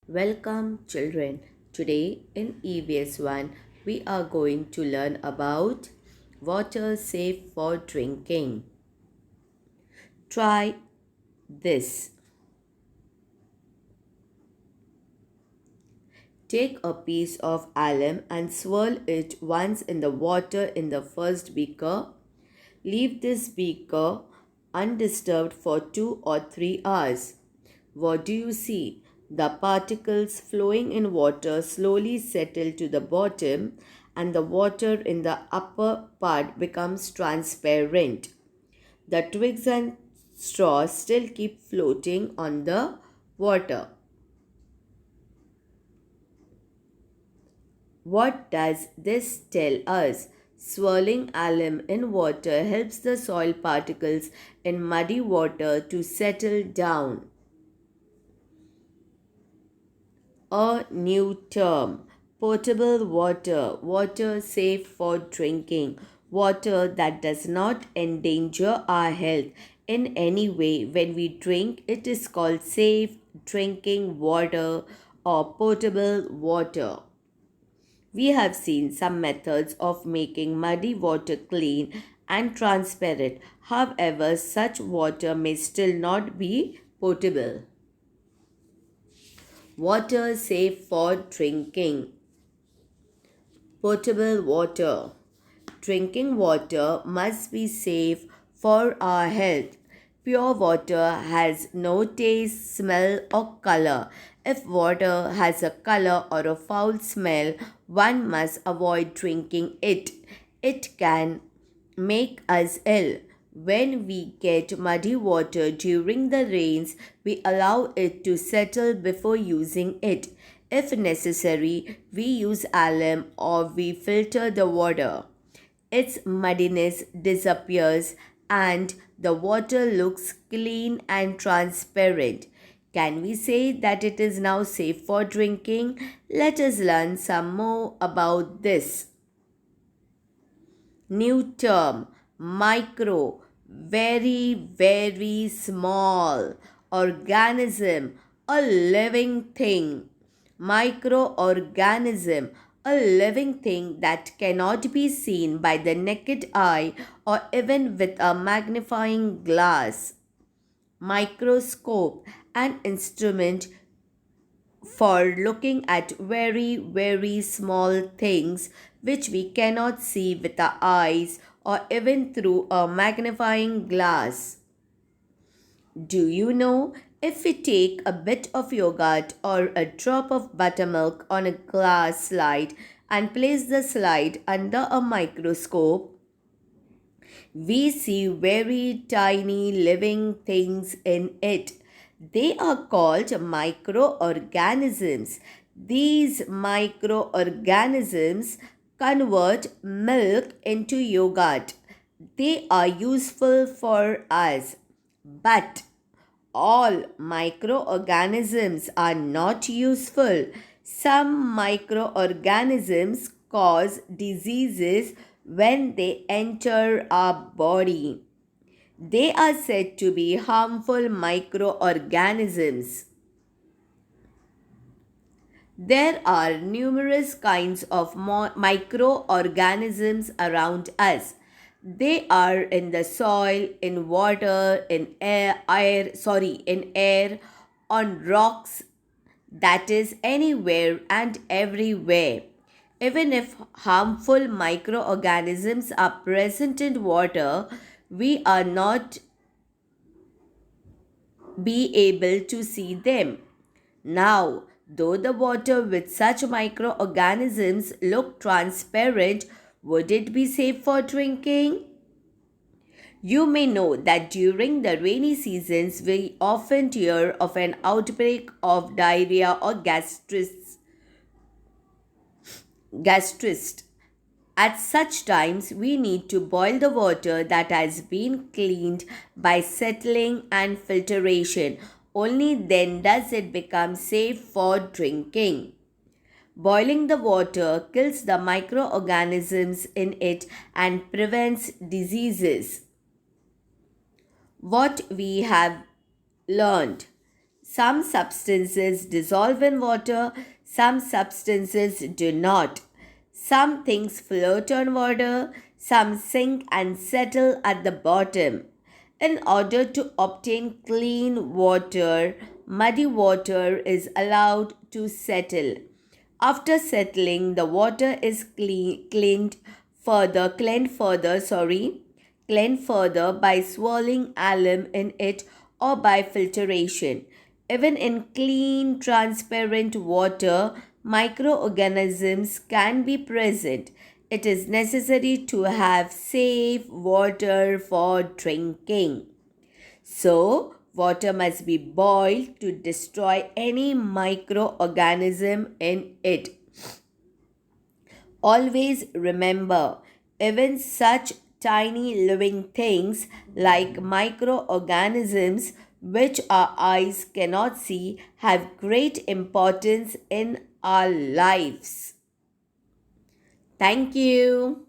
Welcome, children. Today in EVS 1, we are going to learn about water safe for drinking. Try this. Take a piece of alum and swirl it once in the water in the first beaker. Leave this beaker undisturbed for 2 or 3 hours. What do you see? The particles flowing in water slowly settle to the bottom, and the water in the upper part becomes transparent. The twigs and straws still keep floating on the water. What does this tell us? Swirling alum in water helps the soil particles in muddy water to settle down. A new term: potable water, water safe for drinking, water that does not endanger our health in any way. When we drink, it is called safe drinking water or potable water. We have seen some methods of making muddy water clean and transparent. However, such water may still not be potable. Water safe for drinking. Potable water. Drinking water must be safe for our health. Pure water has no taste, smell, or color. If water has a color or a foul smell, one must avoid drinking it. It can make us ill. When we get muddy water during the rains, we allow it to settle before using it. If necessary, we use alum or we filter the water. Its muddiness disappears and the water looks clean and transparent. Can we say that it is now safe for drinking? Let us learn some more about this. New term: micro, very small. Organism, a living thing. Microorganism, a living thing that cannot be seen by the naked eye or even with a magnifying glass. Microscope, an instrument for looking at very small things which we cannot see with our eyes or even through a magnifying glass. Do you know, if we take a bit of yogurt or a drop of buttermilk on a glass slide and place the slide under a microscope, we see very tiny living things in it. They are called microorganisms. These microorganisms convert milk into yogurt. They are useful for us. But all microorganisms are not useful. Some microorganisms cause diseases when they enter our body. They are said to be harmful microorganisms. There are numerous kinds of microorganisms around us. They are in the soil, in water, in air, on rocks, that is anywhere and everywhere. Even if harmful microorganisms are present in water, we are not be able to see them. Now, though the water with such microorganisms look transparent, would it be safe for drinking? You may know that during the rainy seasons, we often hear of an outbreak of diarrhea or gastrist. At such times, we need to boil the water that has been cleaned by settling and filtration. Only then does it become safe for drinking. Boiling the water kills the microorganisms in it and prevents diseases. What we have learned: Some substances dissolve in water, some substances do not. Some things float on water, some sink and settle at the bottom. In order to obtain clean water, muddy water is allowed to settle. After settling, the water is cleaned further by swirling alum in it or by filtration. Even in clean, transparent water, microorganisms can be present. It is necessary to have safe water for drinking. So, water must be boiled to destroy any microorganism in it. Always remember, even such tiny living things like microorganisms which our eyes cannot see have great importance in our lives. Thank you.